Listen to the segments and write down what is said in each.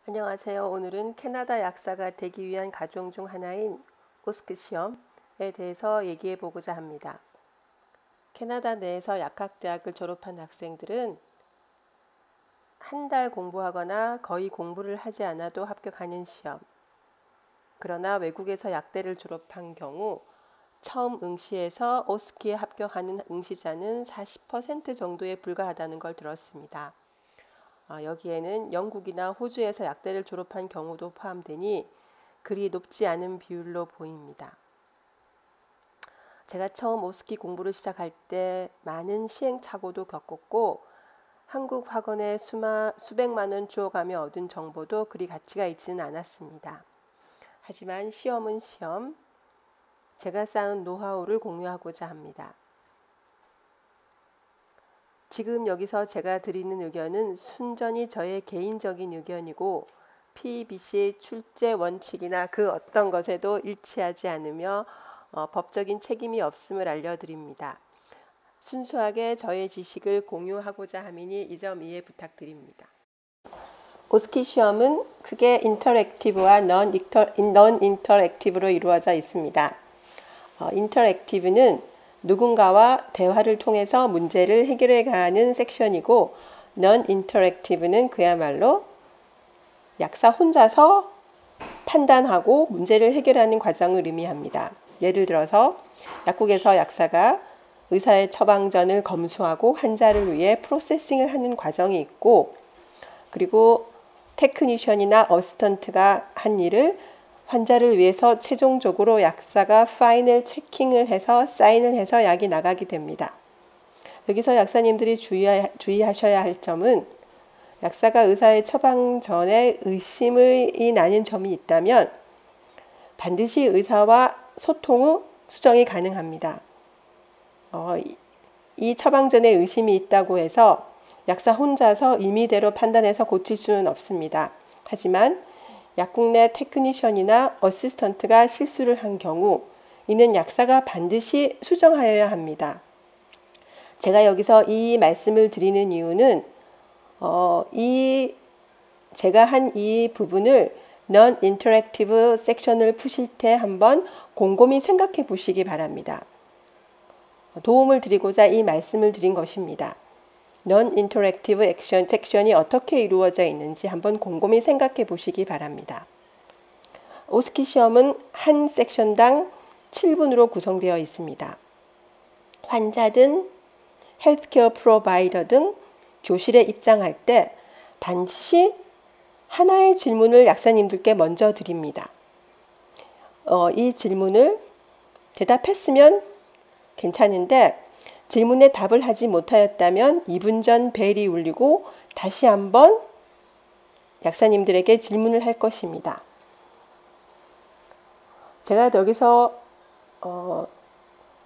안녕하세요. 오늘은 캐나다 약사가 되기 위한 과정 중 하나인 오스키 시험에 대해서 얘기해 보고자 합니다. 캐나다 내에서 약학대학을 졸업한 학생들은 한 달 공부하거나 거의 공부를 하지 않아도 합격하는 시험. 그러나 외국에서 약대를 졸업한 경우 처음 응시에서 오스키에 합격하는 응시자는 40% 정도에 불과하다는 걸 들었습니다. 여기에는 영국이나 호주에서 약대를 졸업한 경우도 포함되니 그리 높지 않은 비율로 보입니다. 제가 처음 오스키 공부를 시작할 때 많은 시행착오도 겪었고 한국 학원에 수백만 원 주어가며 얻은 정보도 그리 가치가 있지는 않았습니다. 하지만 시험은 시험, 제가 쌓은 노하우를 공유하고자 합니다. 지금 여기서 제가 드리는 의견은 순전히 저의 개인적인 의견이고 PBC의 출제 원칙이나 그 어떤 것에도 일치하지 않으며 법적인 책임이 없음을 알려드립니다. 순수하게 저의 지식을 공유하고자 함이니 이 점 이해 부탁드립니다. 오스키 시험은 크게 인터랙티브와 non 인터랙티브로 이루어져 있습니다. 인터랙티브는 누군가와 대화를 통해서 문제를 해결해 가는 섹션이고 non interactive는 그야말로 약사 혼자서 판단하고 문제를 해결하는 과정을 의미합니다. 예를 들어서 약국에서 약사가 의사의 처방전을 검수하고 환자를 위해 프로세싱을 하는 과정이 있고, 그리고 테크니션이나 어시스턴트가 한 일을 환자를 위해서 최종적으로 약사가 파이널 체킹을 해서 사인을 해서 약이 나가게 됩니다. 여기서 약사님들이 주의하셔야 할 점은 약사가 의사의 처방 전에 의심이 나는 점이 있다면 반드시 의사와 소통 후 수정이 가능합니다. 이 처방 전에 의심이 있다고 해서 약사 혼자서 임의대로 판단해서 고칠 수는 없습니다. 하지만 약국 내 테크니션이나 어시스턴트가 실수를 한 경우 이는 약사가 반드시 수정하여야 합니다. 제가 여기서 이 말씀을 드리는 이유는 제가 한 이 부분을 non-interactive 섹션을 푸실 때 한번 곰곰이 생각해 보시기 바랍니다. 도움을 드리고자 이 말씀을 드린 것입니다. non-interactive 섹션이 어떻게 이루어져 있는지 한번 곰곰이 생각해 보시기 바랍니다. 오스키 시험은 한 섹션당 7분으로 구성되어 있습니다. 환자든 헬스케어 프로바이더 등 교실에 입장할 때 반드시 하나의 질문을 약사님들께 먼저 드립니다. 이 질문을 대답했으면 괜찮은데 질문에 답을 하지 못하였다면 2분 전 벨이 울리고 다시 한번 약사님들에게 질문을 할 것입니다. 제가 여기서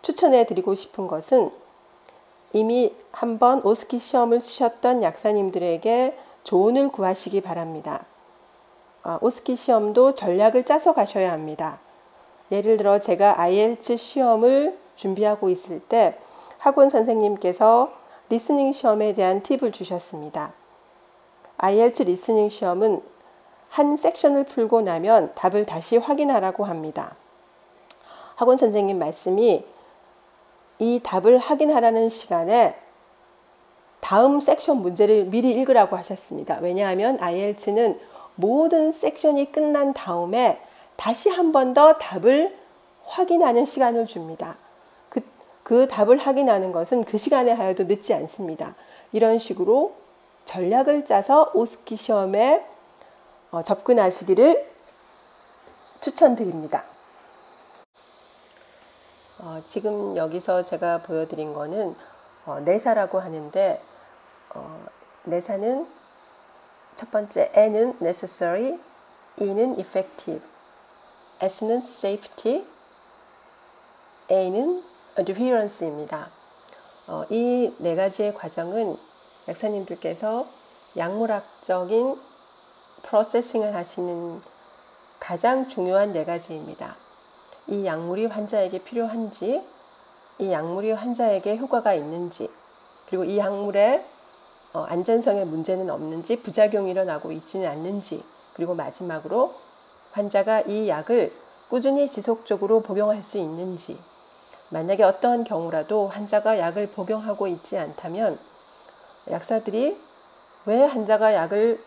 추천해 드리고 싶은 것은 이미 한번 오스키 시험을 쓰셨던 약사님들에게 조언을 구하시기 바랍니다. 오스키 시험도 전략을 짜서 가셔야 합니다. 예를 들어 제가 IELTS 시험을 준비하고 있을 때 학원 선생님께서 리스닝 시험에 대한 팁을 주셨습니다. IELTS 리스닝 시험은 한 섹션을 풀고 나면 답을 다시 확인하라고 합니다. 학원 선생님 말씀이 이 답을 확인하라는 시간에 다음 섹션 문제를 미리 읽으라고 하셨습니다. 왜냐하면 IELTS는 모든 섹션이 끝난 다음에 다시 한 번 더 답을 확인하는 시간을 줍니다. 그 답을 확인하는 것은 그 시간에 하여도 늦지 않습니다. 이런 식으로 전략을 짜서 오스키 시험에 접근하시기를 추천드립니다. 지금 여기서 제가 보여드린 거는 내사라고 하는데 내사는 첫 번째 N은 necessary, E는 effective, S는 safety, A는 adherence입니다. 이 네 가지의 과정은 약사님들께서 약물학적인 프로세싱을 하시는 가장 중요한 네 가지입니다. 이 약물이 환자에게 필요한지, 이 약물이 환자에게 효과가 있는지, 그리고 이 약물의 안전성에 문제는 없는지, 부작용이 일어나고 있지는 않는지, 그리고 마지막으로 환자가 이 약을 꾸준히 지속적으로 복용할 수 있는지, 만약에 어떠한 경우라도 환자가 약을 복용하고 있지 않다면 약사들이 왜 환자가 약을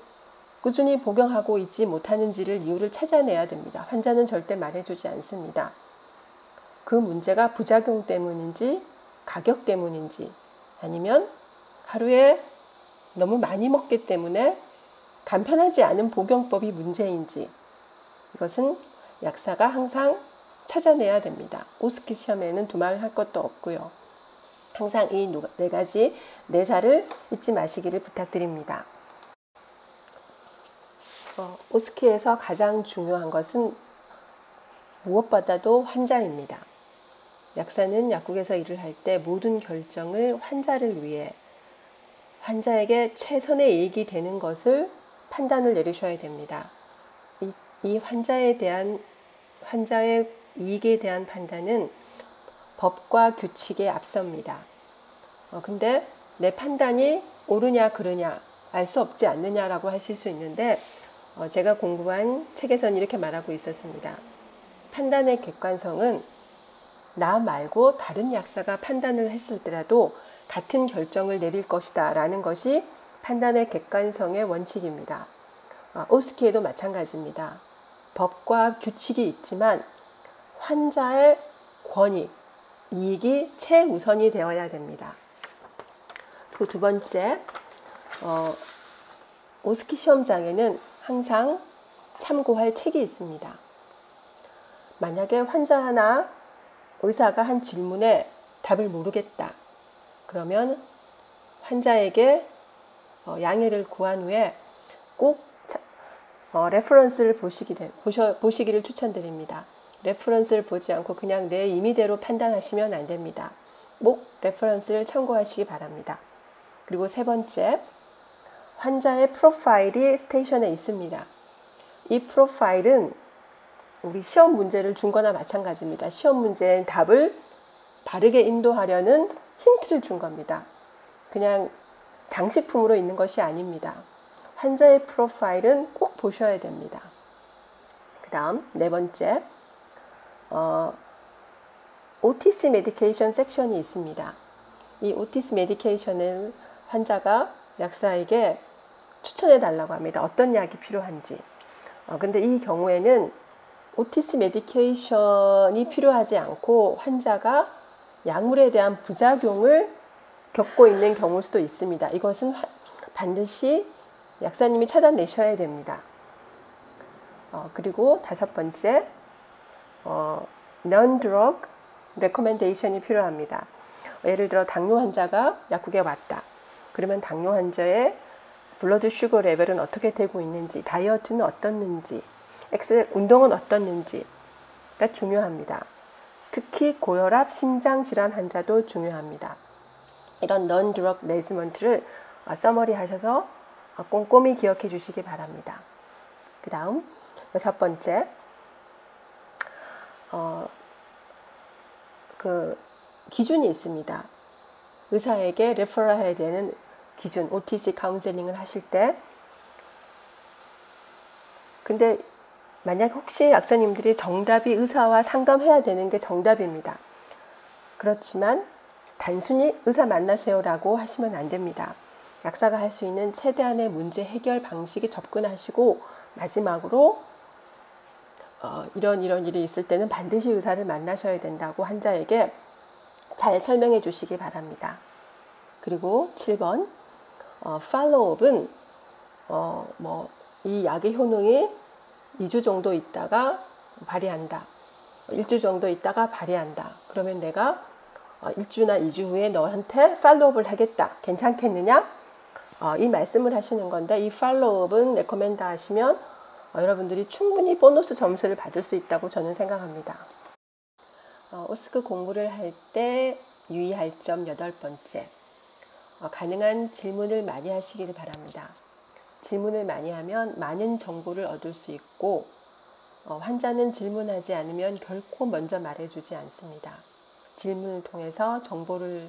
꾸준히 복용하고 있지 못하는지를 이유를 찾아내야 됩니다. 환자는 절대 말해주지 않습니다. 그 문제가 부작용 때문인지 가격 때문인지 아니면 하루에 너무 많이 먹기 때문에 간편하지 않은 복용법이 문제인지 이것은 약사가 항상 찾아내야 됩니다. 오스키 시험에는 두말 할 것도 없고요. 항상 이 네 가지 내사를 잊지 마시기를 부탁드립니다. 오스키에서 가장 중요한 것은 무엇보다도 환자입니다. 약사는 약국에서 일을 할 때 모든 결정을 환자를 위해 환자에게 최선의 이익이 되는 것을 판단을 내리셔야 됩니다. 이 환자의 이익에 대한 판단은 법과 규칙에 앞섭니다. 근데 내 판단이 옳으냐 그르냐 알 수 없지 않느냐라고 하실 수 있는데 제가 공부한 책에서는 이렇게 말하고 있었습니다. 판단의 객관성은 나 말고 다른 약사가 판단을 했을때라도 같은 결정을 내릴 것이다 라는 것이 판단의 객관성의 원칙입니다. 오스키에도 마찬가지입니다. 법과 규칙이 있지만 환자의 권익, 이익이 최우선이 되어야 됩니다. 그 두 번째, 오스키 시험장에는 항상 참고할 책이 있습니다. 만약에 환자나 의사가 한 질문에 답을 모르겠다. 그러면 환자에게 양해를 구한 후에 꼭 레퍼런스를 보시기를 추천드립니다. 레퍼런스를 보지 않고 그냥 내 임의대로 판단하시면 안 됩니다. 꼭 레퍼런스를 참고하시기 바랍니다. 그리고 세 번째, 환자의 프로파일이 스테이션에 있습니다. 이 프로파일은 우리 시험 문제를 준 거나 마찬가지입니다. 시험 문제의 답을 바르게 인도하려는 힌트를 준 겁니다. 그냥 장식품으로 있는 것이 아닙니다. 환자의 프로파일은 꼭 보셔야 됩니다. 그 다음 네 번째, OTC 메디케이션 섹션이 있습니다. 이 OTC 메디케이션을 환자가 약사에게 추천해 달라고 합니다. 어떤 약이 필요한지. 근데 이 경우에는 OTC 메디케이션이 필요하지 않고 환자가 약물에 대한 부작용을 겪고 있는 경우일 수도 있습니다. 이것은 반드시 약사님이 찾아내셔야 됩니다. 그리고 다섯 번째, Non-drug recommendation이 필요합니다. 예를 들어 당뇨 환자가 약국에 왔다. 그러면 당뇨 환자의 블러드 슈거 레벨은 어떻게 되고 있는지, 다이어트는 어떻는지, 운동은 어떻는지가 중요합니다. 특히 고혈압, 심장질환 환자도 중요합니다. 이런 non-drug management를 서머리 하셔서 꼼꼼히 기억해 주시기 바랍니다. 그 다음 여섯 번째, 그 기준이 있습니다. 의사에게 레퍼럴 해야 되는 기준, OTC 카운셀링을 하실 때. 근데 만약 혹시 약사님들이 정답이 의사와 상담해야 되는 게 정답입니다. 그렇지만 단순히 의사 만나세요라고 하시면 안 됩니다. 약사가 할 수 있는 최대한의 문제 해결 방식에 접근하시고 마지막으로 이런 일이 있을 때는 반드시 의사를 만나셔야 된다고 환자에게 잘 설명해 주시기 바랍니다. 그리고 7번, 팔로우업은 이 약의 효능이 2주 정도 있다가 발휘한다. 1주 정도 있다가 발휘한다. 그러면 내가 1주나 2주 후에 너한테 팔로우업을 하겠다. 괜찮겠느냐? 이 말씀을 하시는 건데, 이 팔로우업은 레코멘드 하시면 여러분들이 충분히 보너스 점수를 받을 수 있다고 저는 생각합니다. 오스크 공부를 할 때 유의할 점 8번째, 가능한 질문을 많이 하시기를 바랍니다. 질문을 많이 하면 많은 정보를 얻을 수 있고 환자는 질문하지 않으면 결코 먼저 말해주지 않습니다. 질문을 통해서 정보를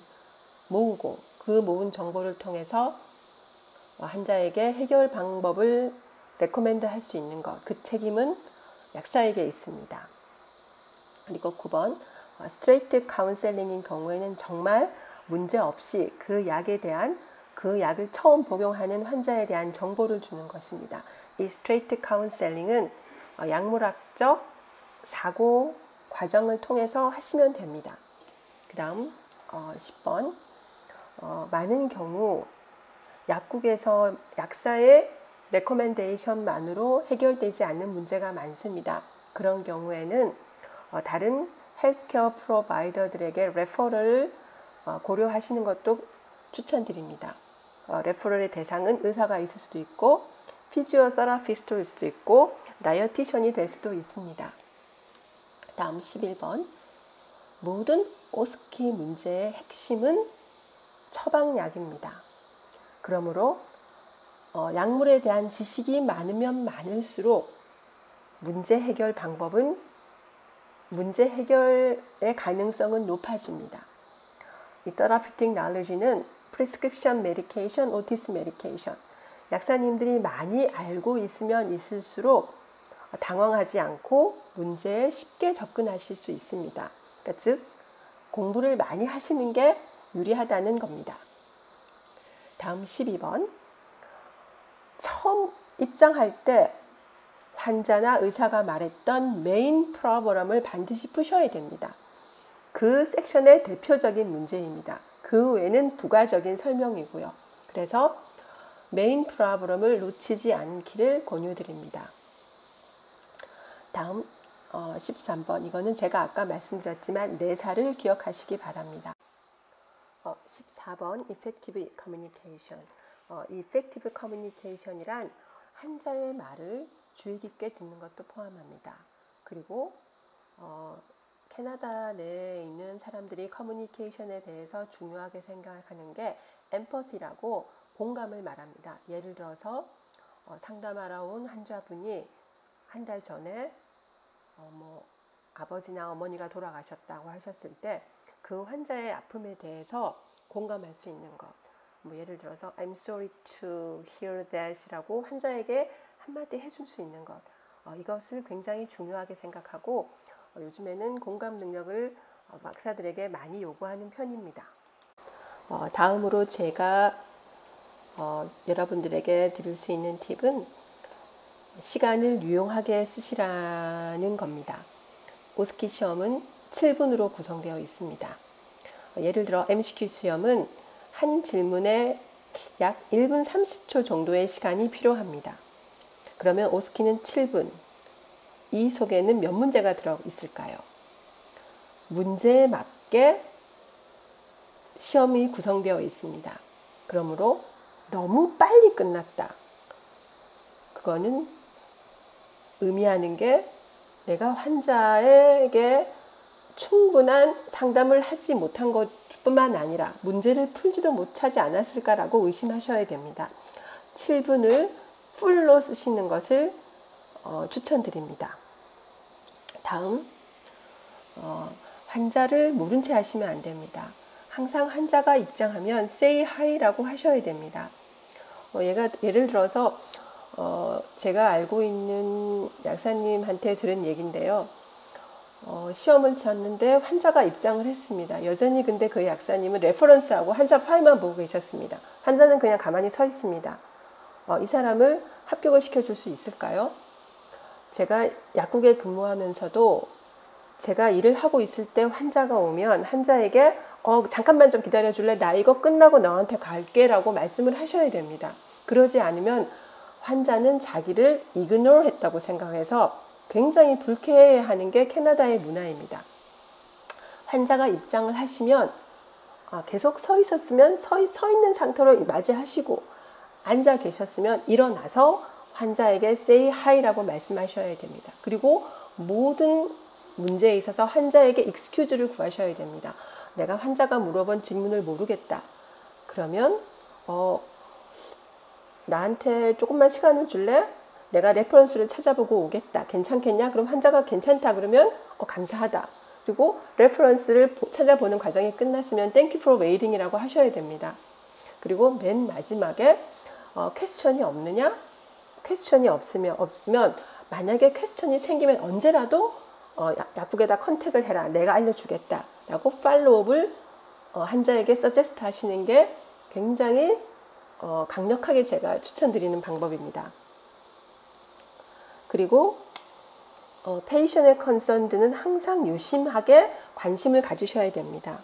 모으고 그 모은 정보를 통해서 환자에게 해결 방법을 레코멘드 할 수 있는 것, 그 책임은 약사에게 있습니다. 그리고 9번 스트레이트 카운셀링인 경우에는 정말 문제없이 그 약을 처음 복용하는 환자에 대한 정보를 주는 것입니다. 이 스트레이트 카운셀링은 약물학적 사고 과정을 통해서 하시면 됩니다. 그 다음 10번 많은 경우 약국에서 약사의 레코멘데이션만으로 해결되지 않는 문제가 많습니다. 그런 경우에는 다른 헬스케어 프로바이더들에게 레퍼럴을 고려하시는 것도 추천드립니다. 레퍼럴의 대상은 의사가 있을 수도 있고 피지오테라피스트일 수도 있고 다이어티션이 될 수도 있습니다. 다음 11번 모든 오스키 문제의 핵심은 처방약입니다. 그러므로 약물에 대한 지식이 많으면 많을수록 문제 해결의 가능성은 높아집니다. 이 therapeutic knowledge는 prescription medication, otis medication. 약사님들이 많이 알고 있으면 있을수록 당황하지 않고 문제에 쉽게 접근하실 수 있습니다. 그러니까 즉 공부를 많이 하시는 게 유리하다는 겁니다. 다음 12번 처음 입장할 때 환자나 의사가 말했던 메인 프로블럼을 반드시 푸셔야 됩니다. 그 섹션의 대표적인 문제입니다. 그 외에는 부가적인 설명이고요. 그래서 메인 프로블럼을 놓치지 않기를 권유드립니다. 다음 13번 이거는 제가 아까 말씀드렸지만 내사를 기억하시기 바랍니다. 14번 Effective Communication. Effective Communication이란 환자의 말을 주의 깊게 듣는 것도 포함합니다. 그리고 캐나다 내에 있는 사람들이 커뮤니케이션에 대해서 중요하게 생각하는 게 엠퍼티라고 공감을 말합니다. 예를 들어서 상담하러 온 환자분이 한 달 전에 아버지나 어머니가 돌아가셨다고 하셨을 때 그 환자의 아픔에 대해서 공감할 수 있는 것. 예를 들어서 I'm sorry to hear that 이라고 환자에게 한마디 해줄 수 있는 것. 이것을 굉장히 중요하게 생각하고 요즘에는 공감 능력을 약사들에게 많이 요구하는 편입니다. 다음으로 제가 여러분들에게 드릴 수 있는 팁은 시간을 유용하게 쓰시라는 겁니다. 오스키 시험은 7분으로 구성되어 있습니다. 예를 들어 MCQ 시험은 한 질문에 약 1분 30초 정도의 시간이 필요합니다. 그러면 오스키는 7분. 이 속에는 몇 문제가 들어 있을까요? 문제에 맞게 시험이 구성되어 있습니다. 그러므로 너무 빨리 끝났다. 그거는 의미하는 게 내가 환자에게 충분한 상담을 하지 못한 것뿐만 아니라 문제를 풀지도 못하지 않았을까라고 의심하셔야 됩니다. 7분을 풀로 쓰시는 것을 추천드립니다. 다음 환자를 모른 채 하시면 안 됩니다. 항상 환자가 입장하면 say hi라고 하셔야 됩니다. 예를 들어서 제가 알고 있는 약사님한테 들은 얘기인데요. 시험을 쳤는데 환자가 입장을 했습니다. 여전히 근데 그 약사님은 레퍼런스하고 환자 파일만 보고 계셨습니다. 환자는 그냥 가만히 서 있습니다. 이 사람을 합격을 시켜줄 수 있을까요? 제가 약국에 근무하면서도 제가 일을 하고 있을 때 환자가 오면 환자에게 잠깐만 좀 기다려줄래? 나 이거 끝나고 너한테 갈게 라고 말씀을 하셔야 됩니다. 그러지 않으면 환자는 자기를 이그노 했다고 생각해서 굉장히 불쾌해하는 게 캐나다의 문화입니다. 환자가 입장을 하시면 계속 서 있었으면 서 있는 상태로 맞이하시고 앉아 계셨으면 일어나서 환자에게 say hi라고 말씀하셔야 됩니다. 그리고 모든 문제에 있어서 환자에게 excuse를 구하셔야 됩니다. 내가 환자가 물어본 질문을 모르겠다. 그러면 나한테 조금만 시간을 줄래? 내가 레퍼런스를 찾아보고 오겠다. 괜찮겠냐? 그럼 환자가 괜찮다 그러면 감사하다. 그리고 레퍼런스를 찾아보는 과정이 끝났으면 Thank you for waiting이라고 하셔야 됩니다. 그리고 맨 마지막에 퀘스천이 없느냐? 퀘스천이 없으면 만약에 퀘스천이 생기면 언제라도 약국에다 컨택을 해라. 내가 알려주겠다. 라고 팔로우업을 환자에게 서제스트 하시는 게 굉장히 강력하게 제가 추천드리는 방법입니다. 그리고 페이션의 컨선드는 항상 유심하게 관심을 가지셔야 됩니다.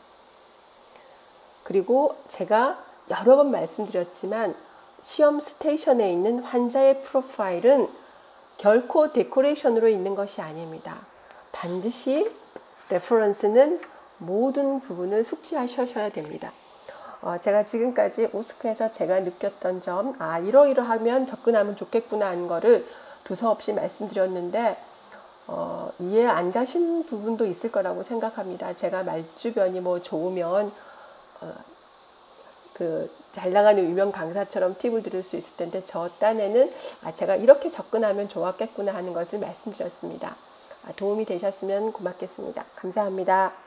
그리고 제가 여러 번 말씀드렸지만 시험 스테이션에 있는 환자의 프로파일은 결코 데코레이션으로 있는 것이 아닙니다. 반드시 레퍼런스는 모든 부분을 숙지하셔야 됩니다. 제가 지금까지 오스크에서 제가 느꼈던 점, 이러이러하면 접근하면 좋겠구나 하는 거를 두서없이 말씀드렸는데 이해 안 가신 부분도 있을 거라고 생각합니다. 제가 말주변이 좋으면 잘 나가는 유명 강사처럼 팁을 드릴 수 있을 텐데 저 딴에는 제가 이렇게 접근하면 좋았겠구나 하는 것을 말씀드렸습니다. 도움이 되셨으면 고맙겠습니다. 감사합니다.